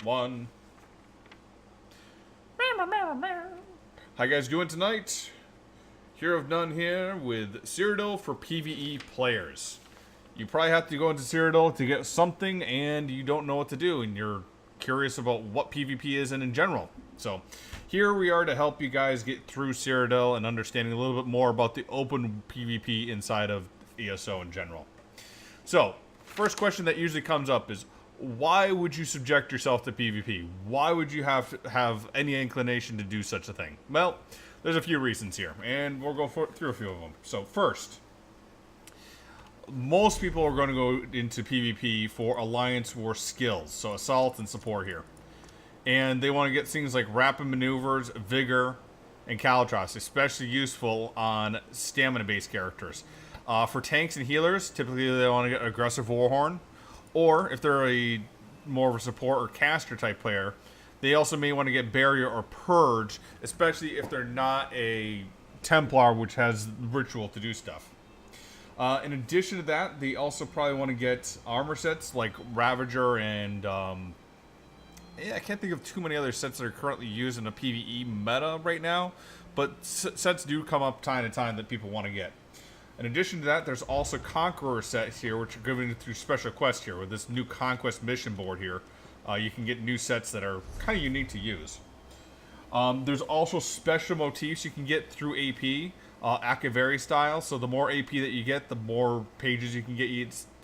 1. How you guys doing tonight? Hero of None here with Cyrodiil for PVE players. You probably have to go into Cyrodiil to get something and you don't know what to do and you're curious about what PvP is in general. So here we are to help you guys get through Cyrodiil and understanding a little bit more about the open PvP inside of ESO in general. So first question that usually comes up is, why would you subject yourself to PvP? Why would you have any inclination to do such a thing? Well, there's a few reasons here, and we'll go through a few of them. So first, most people are going to go into PvP for Alliance War skills, so assault and support here. And they want to get things like rapid maneuvers, vigor, and Caltrops, especially useful on stamina-based characters. For tanks and healers, typically they want to get aggressive Warhorn, or if they're a more of a support or caster type player, they also may want to get Barrier or Purge, especially if they're not a Templar, which has ritual to do stuff. In addition to that, they also probably want to get armor sets like Ravager and I can't think of too many other sets that are currently used in a PvE meta right now, but sets do come up time to time that people want to get. In addition to that, there's also Conqueror sets here, which are given through special quests here. With this new Conquest mission board here, you can get new sets that are kind of unique to use. There's also special motifs you can get through AP, Akavari style. So the more AP that you get, the more pages you can get.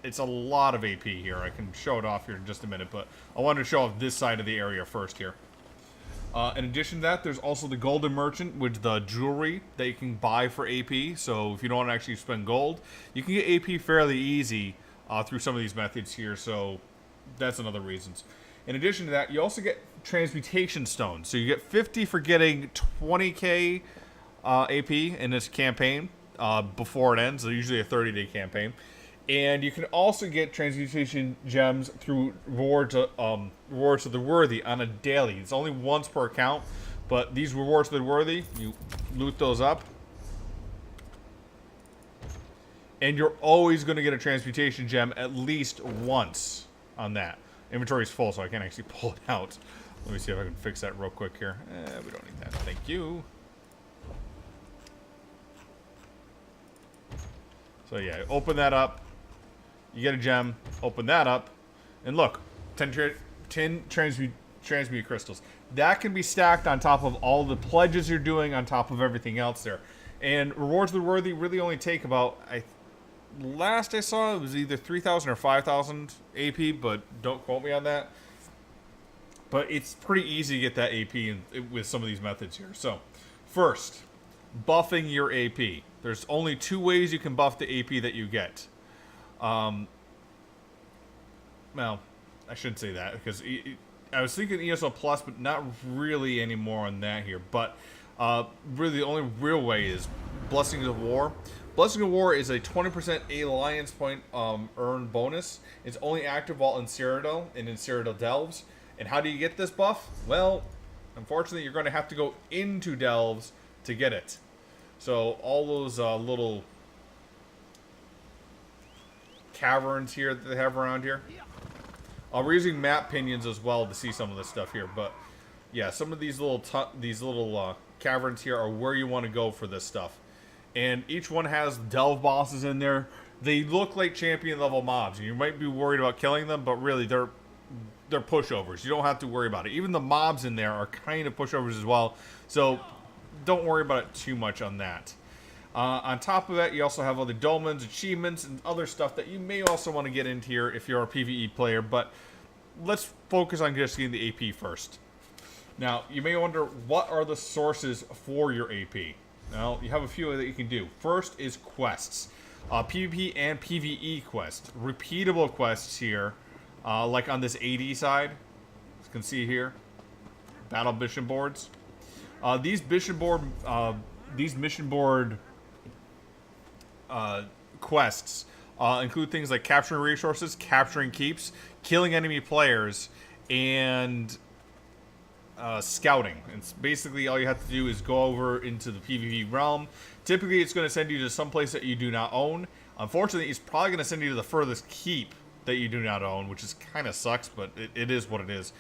It's a lot of AP here. I can show it off here in just a minute, but I wanted to show off this side of the area first here. In addition to that, there's also the Golden Merchant with the jewelry that you can buy for AP. So if you don't want to actually spend gold, you can get AP fairly easy through some of these methods here. So that's another reason. In addition to that, you also get Transmutation Stones. So you get 50 for getting 20k AP in this campaign before it ends. So usually a 30-day campaign. And you can also get Transmutation Gems through Rewards of the Worthy on a daily. It's only once per account, but these Rewards of the Worthy, you loot those up. And you're always going to get a Transmutation Gem at least once on that. Inventory is full, so I can't actually pull it out. Let me see if I can fix that real quick here. We don't need that. Thank you. So yeah, open that up. You get a gem, open that up, and look, 10 transmute crystals. That can be stacked on top of all the pledges you're doing, on top of everything else there. And Rewards of the Worthy really only take about, last I saw, it was either 3,000 or 5,000 AP, but don't quote me on that. But it's pretty easy to get that AP with some of these methods here. So, first, buffing your AP. There's only 2 ways you can buff the AP that you get. Well, I shouldn't say that, because I was thinking ESO Plus, but not really anymore on that here. But really the only real way is Blessings of War. Blessing of War is a 20% Alliance point earned bonus. It's only active while in Cyrodiil and in Cyrodiil Delves. And how do you get this buff? Well, unfortunately, you're going to have to go into Delves to get it. So all those little caverns here that they have around here. We're using map pinions as well to see some of this stuff here, but yeah, some of these little caverns here are where you want to go for this stuff. And each one has delve bosses in there. They look like champion level mobs, and you might be worried about killing them, but really they're pushovers. You don't have to worry about it. Even the mobs in there are kind of pushovers as well, so don't worry about it too much on that. On top of that, you also have other dolmens, achievements, and other stuff that you may also want to get into here if you're a PvE player, but let's focus on just getting the AP first. Now, you may wonder, what are the sources for your AP? Well, you have a few that you can do. First is quests. PvP and PvE quests. Repeatable quests here, like on this AD side. As you can see here. Battle mission boards. These mission board quests include things like capturing resources, capturing keeps, killing enemy players, and scouting. And basically all you have to do is go over into the PvP realm. Typically it's going to send you to some place that you do not own. Unfortunately, it's probably going to send you to the furthest keep that you do not own, which is kind of sucks, but it is what it is.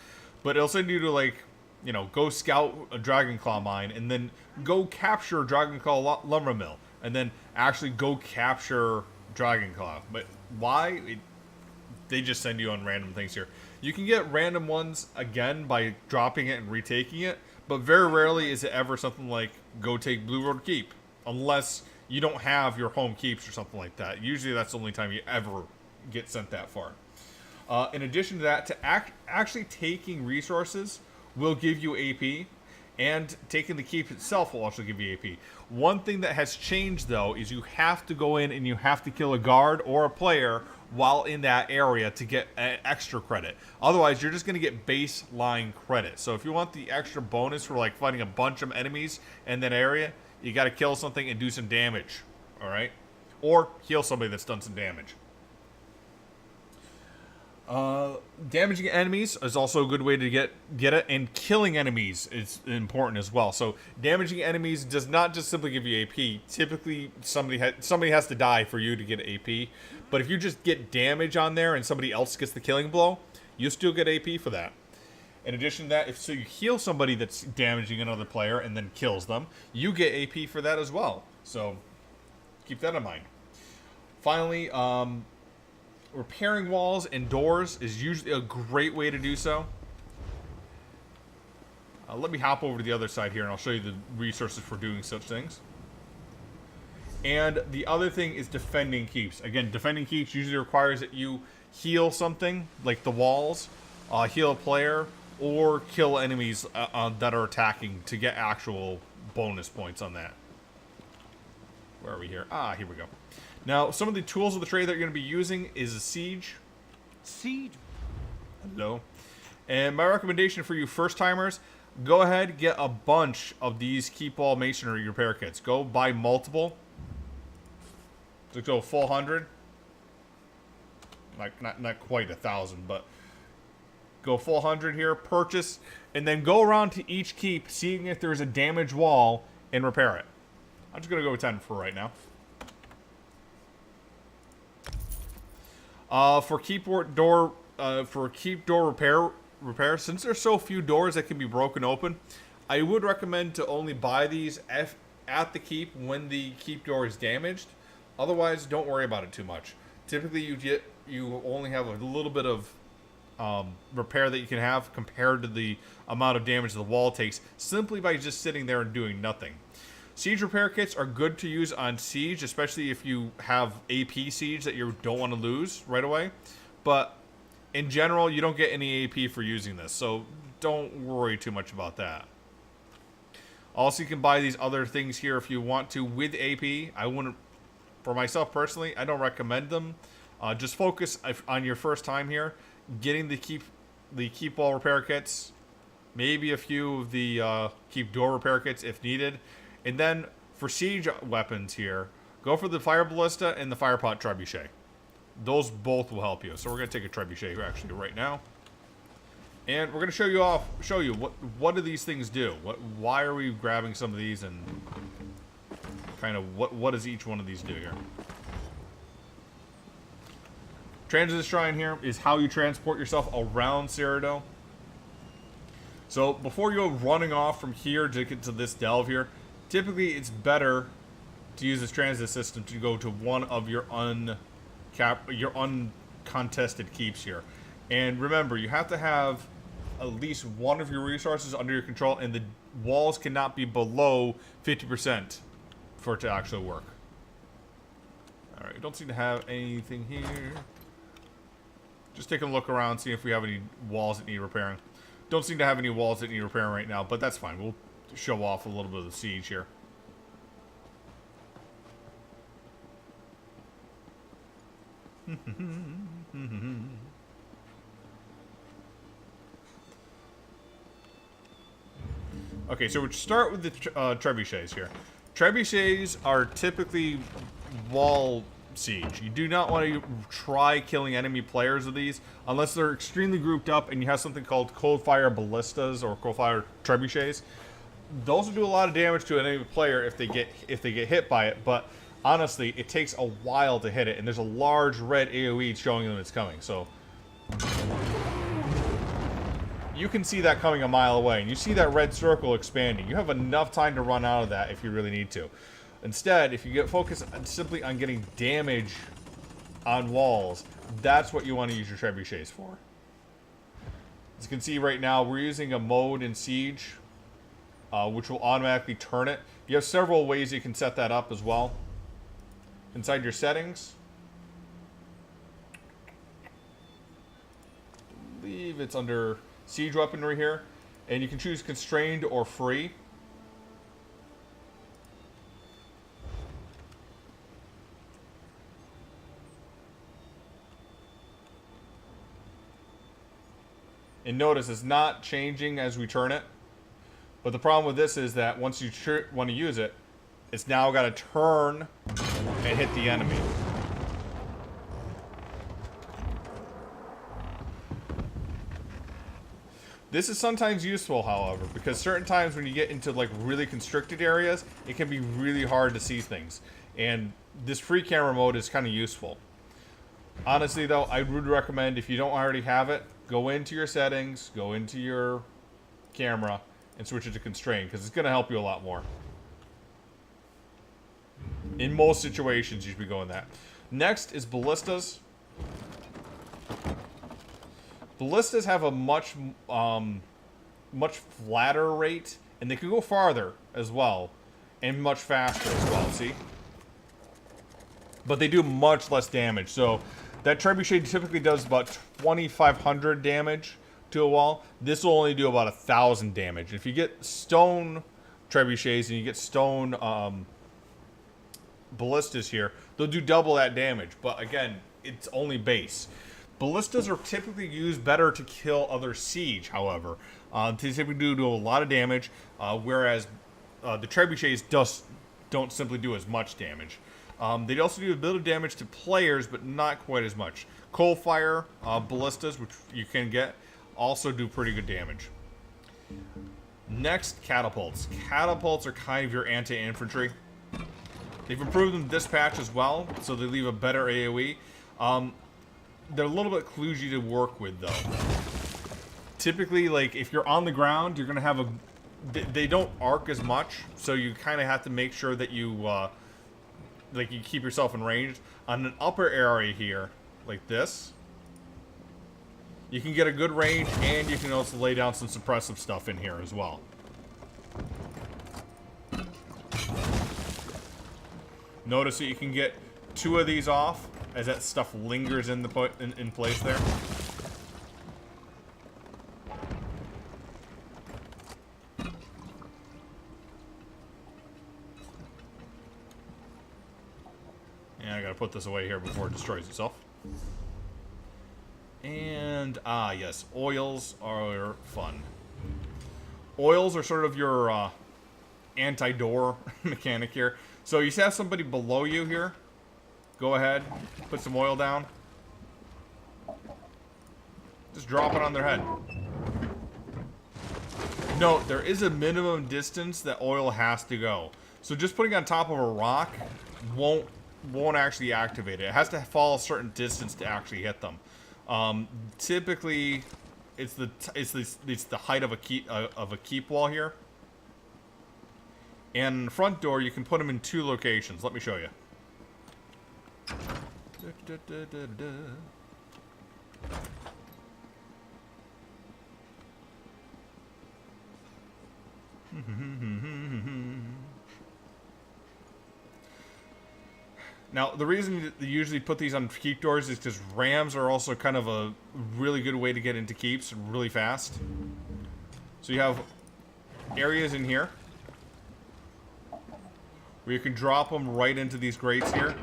But it'll send you to, like, you know, go scout a Dragonclaw mine, and then go capture a Dragonclaw lumber mill, and then actually go capture Dragonclaw. But why? They just send you on random things here. You can get random ones, again, by dropping it and retaking it, but very rarely is it ever something like, go take Blue Road Keep, unless you don't have your home keeps or something like that. Usually that's the only time you ever get sent that far. In addition to that, actually taking resources will give you AP, and taking the keep itself will also give you AP. One thing that has changed, though, is you have to go in and you have to kill a guard or a player while in that area to get extra credit. Otherwise, you're just going to get baseline credit. So if you want the extra bonus for, like, fighting a bunch of enemies in that area, you got to kill something and do some damage, all right? Or heal somebody that's done some damage. Damaging enemies is also a good way to get it, and killing enemies is important as well. So damaging enemies does not just simply give you AP. Typically, somebody has to die for you to get AP. But if you just get damage on there and somebody else gets the killing blow, you still get AP for that. In addition to that, if you heal somebody that's damaging another player and then kills them, you get AP for that as well. So keep that in mind. Finally, repairing walls and doors is usually a great way to do so. Let me hop over to the other side here and I'll show you the resources for doing such things. And the other thing is defending keeps. Again, defending keeps usually requires that you heal something, like the walls, heal a player, or kill enemies that are attacking to get actual bonus points on that. Where are we here? Ah, here we go. Now, some of the tools of the trade that you're going to be using is a siege. Siege. Hello. And my recommendation for you first-timers, go ahead, get a bunch of these keep wall masonry repair kits. Go buy multiple. So go full 100. Like, not quite 1,000, but go full 100 here. Purchase, and then go around to each keep, seeing if there's a damaged wall, and repair it. I'm just going to go with 10 for right now. For keep door repair, since there's so few doors that can be broken open, I would recommend to only buy these at the keep when the keep door is damaged. Otherwise, don't worry about it too much. Typically, you only have a little bit of repair that you can have compared to the amount of damage the wall takes, simply by just sitting there and doing nothing. Siege repair kits are good to use on siege, especially if you have AP siege that you don't want to lose right away. But in general, you don't get any AP for using this, so don't worry too much about that. Also, you can buy these other things here if you want to with AP. I wouldn't, for myself personally, I don't recommend them. Just focus on your first time here, getting the keep wall repair kits, maybe a few of the keep door repair kits if needed. And then, for siege weapons here, go for the fire ballista and the fire pot trebuchet. Those both will help you. So we're going to take a trebuchet here actually right now. And we're going to show you what do these things do? Why are we grabbing some of these, and kind of what does each one of these do here? Transit Shrine here is how you transport yourself around Cyrodiil. So before you go running off from here to get to this delve here, typically it's better to use this transit system to go to one of your uncontested keeps here. And remember, you have to have at least one of your resources under your control, and the walls cannot be below 50% for it to actually work. Alright, we don't seem to have anything here. Just taking a look around, see if we have any walls that need repairing. Don't seem to have any walls that need repairing right now, but that's fine. We'll show off a little bit of the siege here. Okay, so we'll start with the trebuchets here. Trebuchets are typically wall siege. You do not want to try killing enemy players with these unless they're extremely grouped up and you have something called cold fire ballistas or cold fire trebuchets. Those will do a lot of damage to an enemy player if they get hit by it, but honestly, it takes a while to hit it, and there's a large red AoE showing them it's coming. So you can see that coming a mile away, and you see that red circle expanding. You have enough time to run out of that if you really need to. Instead, if you get focused simply on getting damage on walls, that's what you want to use your trebuchets for. As you can see right now, we're using a mode in Siege, which will automatically turn it. You have several ways you can set that up as well. Inside your settings, I believe it's under Siege weaponry here, and you can choose constrained or free. And notice it's not changing as we turn it. But the problem with this is that once you want to use it, it's now got to turn and hit the enemy. This is sometimes useful, however, because certain times when you get into like really constricted areas, it can be really hard to see things. And this free camera mode is kind of useful. Honestly, though, I would recommend, if you don't already have it, go into your settings, go into your camera, and switch it to constrained, because it's going to help you a lot more. In most situations, you should be going that. Next is ballistas. Ballistas have a much flatter rate, and they can go farther as well, and much faster as well, see? But they do much less damage, so that trebuchet typically does about 2,500 damage to a wall. This will only do about 1,000 damage. If you get stone trebuchets and you get stone ballistas here, they'll do double that damage. But again, it's only base. Ballistas are typically used better to kill other siege, however. They typically do a lot of damage, whereas the trebuchets don't simply do as much damage. They also do a bit of damage to players, but not quite as much. Coal fire ballistas, which you can get, also do pretty good damage. Next, catapults. Catapults are kind of your anti-infantry. They've improved them this patch as well, so they leave a better AoE. They're a little bit kludgy to work with, though. Typically, like, if you're on the ground, you're going to have a... They don't arc as much, so you kind of have to make sure that you... like, you keep yourself in range. On an upper area here, like this, you can get a good range, and you can also lay down some suppressive stuff in here as well. Notice that you can get 2 of these off as that stuff lingers in place there. And I gotta put this away here before it destroys itself. And, yes, oils are fun. Oils are sort of your anti-door mechanic here. So you have somebody below you here. Go ahead, put some oil down. Just drop it on their head. Note, there is a minimum distance that oil has to go. So just putting it on top of a rock won't actually activate it. It has to fall a certain distance to actually hit them. Typically, it's the height of a keep wall here. And in the front door, you can put them in 2 locations. Let me show you. Now, the reason they usually put these on keep doors is because rams are also kind of a really good way to get into keeps really fast. So you have areas in here where you can drop them right into these grates here.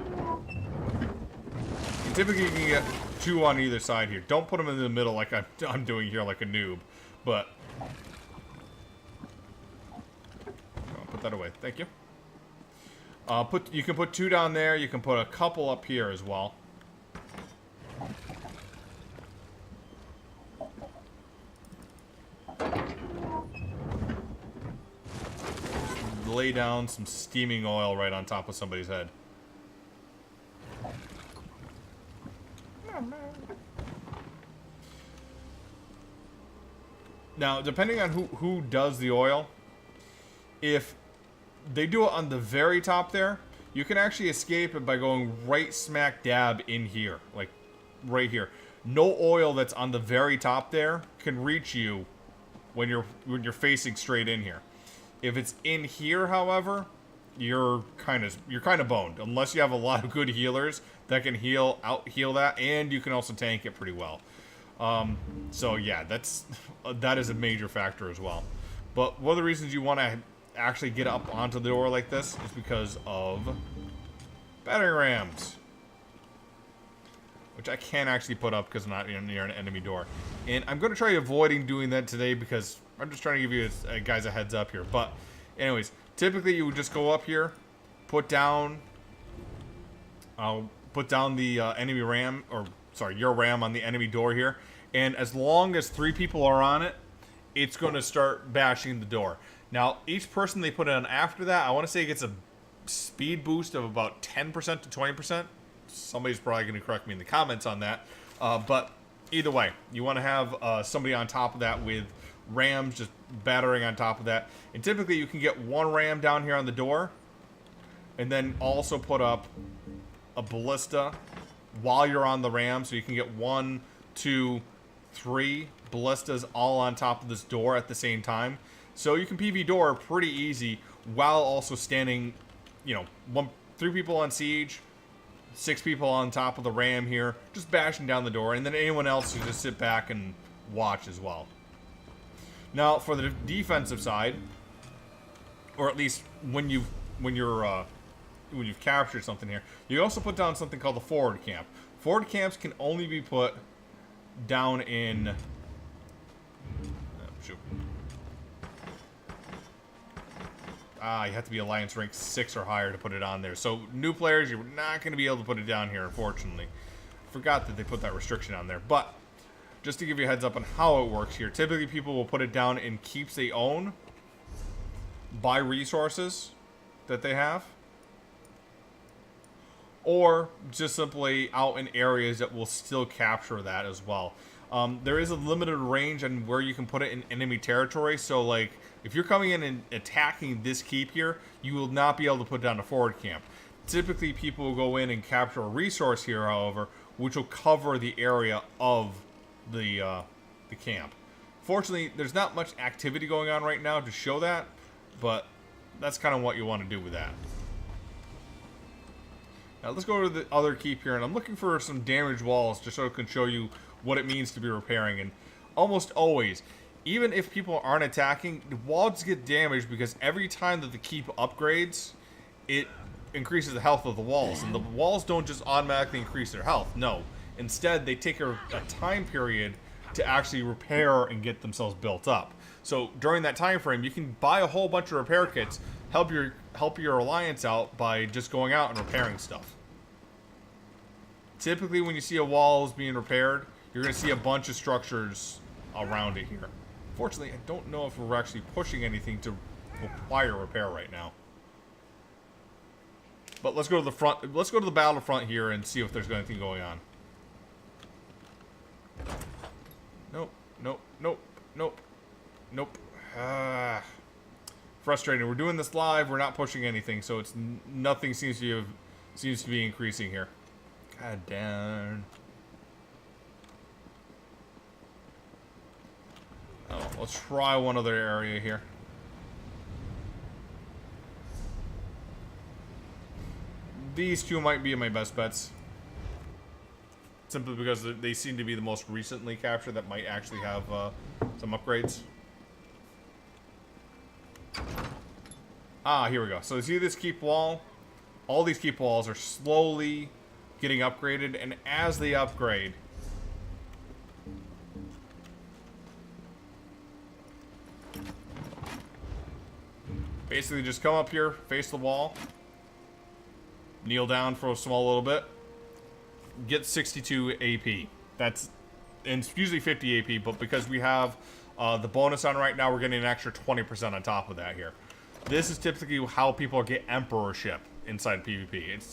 And typically you can get 2 on either side here. Don't put them in the middle like I'm doing here like a noob. But I'll put that away. Thank you. You can put 2 down there. You can put a couple up here as well. Lay down some steaming oil right on top of somebody's head. Now, depending on who does the oil, if they do it on the very top there, you can actually escape it by going right smack dab in here, like right here. No oil that's on the very top there can reach you when you're facing straight in here. If it's in here, however, you're kind of boned unless you have a lot of good healers that can heal that, and you can also tank it pretty well. So yeah, that is a major factor as well. But one of the reasons you want to actually get up onto the door like this is because of battering rams, which I can't actually put up because I'm not near an enemy door. And I'm going to try avoiding doing that today because I'm just trying to give you guys a heads up here. But anyways, typically you would just go up here, put down the enemy ram, or sorry, your ram on the enemy door here. And as long as 3 people are on it, it's going to start bashing the door. Now, each person they put on after that, I want to say it gets a speed boost of about 10% to 20%. Somebody's probably going to correct me in the comments on that. But either way, you want to have somebody on top of that with rams just battering on top of that. And typically you can get 1 ram down here on the door, and then also put up a ballista while you're on the ram, so you can get 1, 2, 3 ballistas all on top of this door at the same time. So you can PV door pretty easy while also standing, 3 people on siege, 6 people on top of the ram here, just bashing down the door, and then anyone else who just sit back and watch as well. Now, for the defensive side, or at least when you've captured something here, you also put down something called the forward camp. Forward camps can only be put down in you have to be Alliance rank 6 or higher to put it on there. So new players, you're not going to be able to put it down here, unfortunately. Forgot that they put that restriction on there. But just to give you a heads up on how it works here, typically people will put it down in keeps they own by resources that they have, or just simply out in areas that will still capture that as well. There is a limited range on where you can put it in enemy territory. So like if you're coming in and attacking this keep here, you will not be able to put down a forward camp. Typically people will go in and capture a resource here, however, which will cover the area of the camp. Fortunately, there's not much activity going on right now to show that, but that's kind of what you want to do with that. Now let's go to the other keep here, and I'm looking for some damaged walls just so I can show you what it means to be repairing. And almost always, even if people aren't attacking, the walls get damaged because every time that the keep upgrades, it increases the health of the walls. And the walls don't just automatically increase their health. No. Instead, they take a time period to actually repair and get themselves built up. So during that time frame, you can buy a whole bunch of repair kits, help your alliance out by just going out and repairing stuff. Typically, when you see a wall is being repaired, you're going to see a bunch of structures around it here. Fortunately, I don't know if we're actually pushing anything to require repair right now. But let's go to the front. Let's go to the battlefront here and see if there's anything going on. Nope. Nope. Nope. Nope. Nope. Frustrating. We're doing this live. We're not pushing anything, so it's nothing seems to be increasing here. God damn. Oh, let's try one other area here. These two might be my best bets. Simply because they seem to be the most recently captured that might actually have some upgrades. Ah, here we go. So see this keep wall? All these keep walls are slowly getting upgraded, and as they upgrade, basically just come up here, face the wall, kneel down for a small little bit, get 62 AP. And it's usually 50 AP, but because we have the bonus on right now, we're getting an extra 20% on top of that here. This is typically how people get emperorship inside PvP. It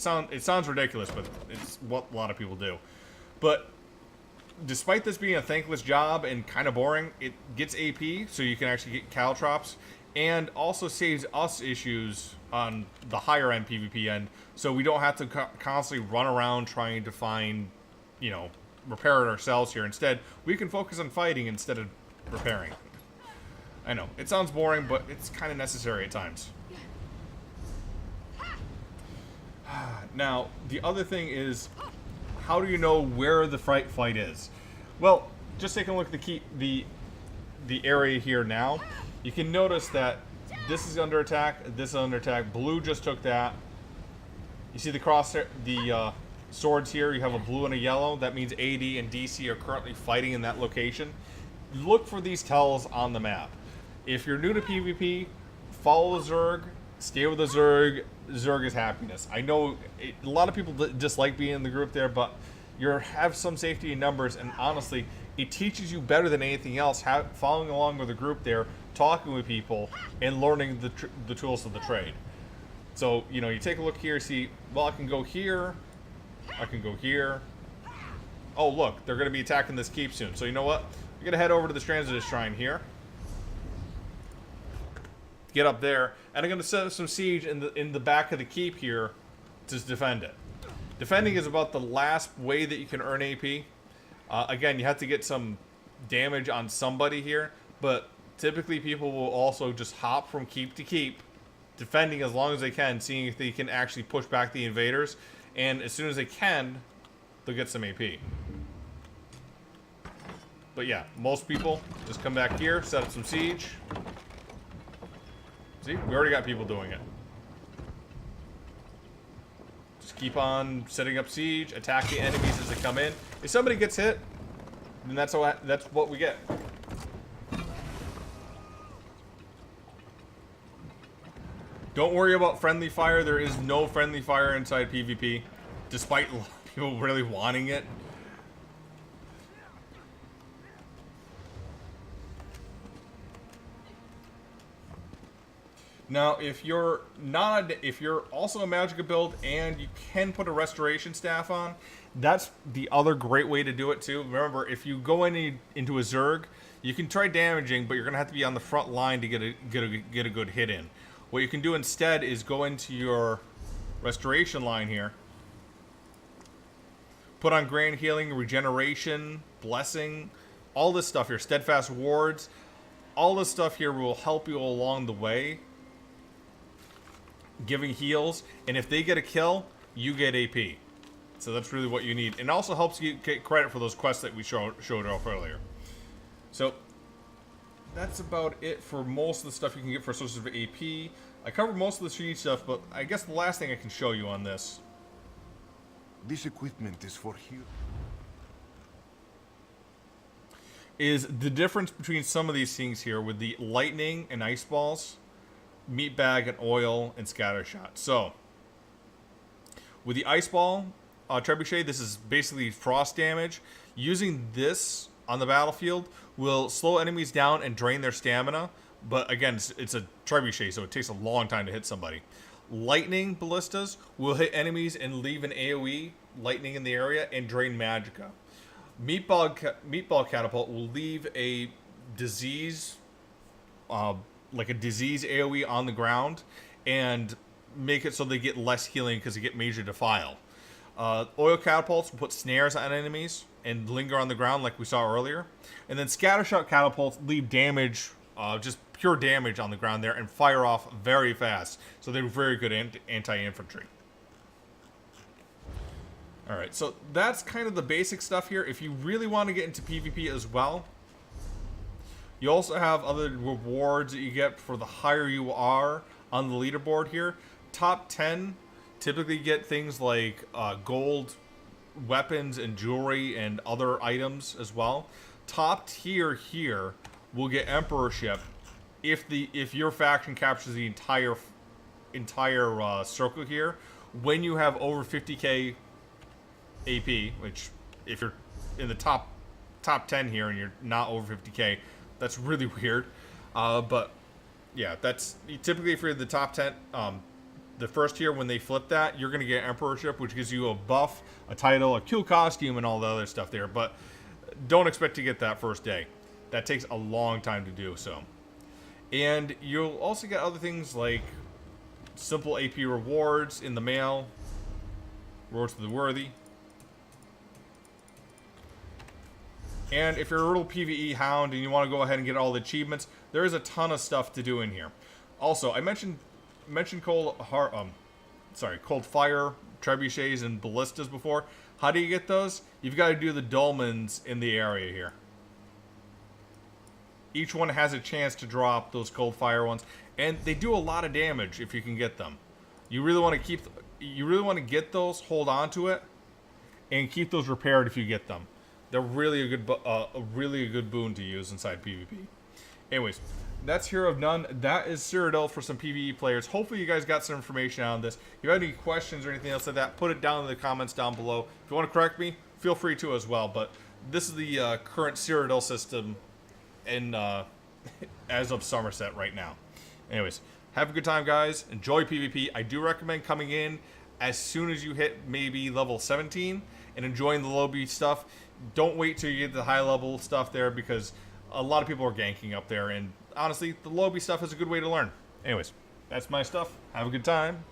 sounds ridiculous, but it's what a lot of people do. But despite this being a thankless job and kind of boring, it gets AP, so you can actually get caltrops, and also saves us issues on the higher end PvP end, so we don't have to constantly run around trying to find, repair it ourselves here. Instead, we can focus on fighting instead of repairing. I know, it sounds boring, but it's kind of necessary at times. Now, the other thing is, how do you know where the fight is? Well, just take a look at the area here now. You can notice that this is under attack, this is under attack. Blue just took that. You see the swords here. You have a blue and a yellow. That means AD and DC are currently fighting in that location. Look for these tells on the map. If you're new to PvP, follow the Zerg. Stay with the Zerg. Zerg is happiness. I know a lot of people dislike being in the group there, but you have some safety in numbers, and honestly, it teaches you better than anything else, following along with the group there, talking with people, and learning the tools of the trade. So, you take a look here, see, well, I can go here, I can go here. Oh, look, they're going to be attacking this keep soon. So, you know what? I'm going to head over to the Transitus Shrine here. Get up there, and I'm going to set up some siege in the back of the keep here to defend it. Defending is about the last way that you can earn AP. Again, you have to get some damage on somebody here, but typically people will also just hop from keep to keep, defending as long as they can, seeing if they can actually push back the invaders, and as soon as they can, they'll get some AP. But yeah, most people just come back here, set up some siege. See, we already got people doing it. Just keep on setting up siege, attack the enemies as they come in. If somebody gets hit, then that's what we get. Don't worry about friendly fire. There is no friendly fire inside PvP, despite a lot of people really wanting it. Now, if you're also a Magicka build and you can put a restoration staff on, that's the other great way to do it too. Remember, if you go into a Zerg, you can try damaging, but you're gonna have to be on the front line to get a good hit in. What you can do instead is go into your restoration line here, put on Grand Healing, Regeneration, Blessing, all this stuff here, Steadfast Wards. All this stuff here will help you along the way, giving heals, and if they get a kill, you get AP. So that's really what you need. And it also helps you get credit for those quests that we showed off earlier. So that's about it for most of the stuff you can get for sources of AP. I covered most of the siege stuff, but I guess the last thing I can show you on this. This equipment is for here. Is the difference between some of these things here with the lightning and ice balls, meat bag and oil, and scatter shot. So with the ice ball trebuchet, this is basically frost damage. Using this on the battlefield will slow enemies down and drain their stamina, but again, it's a trebuchet, so it takes a long time to hit somebody. Lightning ballistas will hit enemies and leave an AoE lightning in the area and drain magicka. Meatball catapult will leave a disease like a disease AoE on the ground and make it so they get less healing because they get major defile. Oil catapults will put snares on enemies and linger on the ground like we saw earlier. And then scattershot catapults leave damage, just pure damage on the ground there and fire off very fast. So they're very good anti-infantry. Alright, so that's kind of the basic stuff here. If you really want to get into PvP as well, you also have other rewards that you get for the higher you are on the leaderboard here. Top 10 typically get things like gold weapons and jewelry and other items as well. Top tier here will get emperorship if your faction captures the entire circle here. When you have over 50k AP, which if you're in the top 10 here and you're not over 50k, that's really weird. But yeah, that's typically if you're the top 10, the first tier, when they flip that, you're going to get emperorship, which gives you a buff, a title, a cool costume, and all the other stuff there. But don't expect to get that first day. That takes a long time to do so. And you'll also get other things like simple AP rewards in the mail. Rewards to the worthy. And if you're a little PVE hound and you want to go ahead and get all the achievements, there is a ton of stuff to do in here. Also, I mentioned cold fire, trebuchets, and ballistas before. How do you get those? You've got to do the dolmens in the area here. Each one has a chance to drop those cold fire ones, and they do a lot of damage if you can get them. You really want to get those, hold on to it, and keep those repaired if you get them. They're really a good boon to use inside PvP. Anyways, that's Hero of None. That is Cyrodiil for some PvE players. Hopefully you guys got some information on this. If you have any questions or anything else like that, put it down in the comments down below. If you want to correct me, feel free to as well. But this is the current Cyrodiil system in as of Somerset right now. Anyways, have a good time, guys. Enjoy PvP. I do recommend coming in as soon as you hit maybe level 17 and enjoying the lobby stuff. Don't wait till you get the high level stuff there, because a lot of people are ganking up there, and honestly, the lobby stuff is a good way to learn. Anyways, that's my stuff. Have a good time.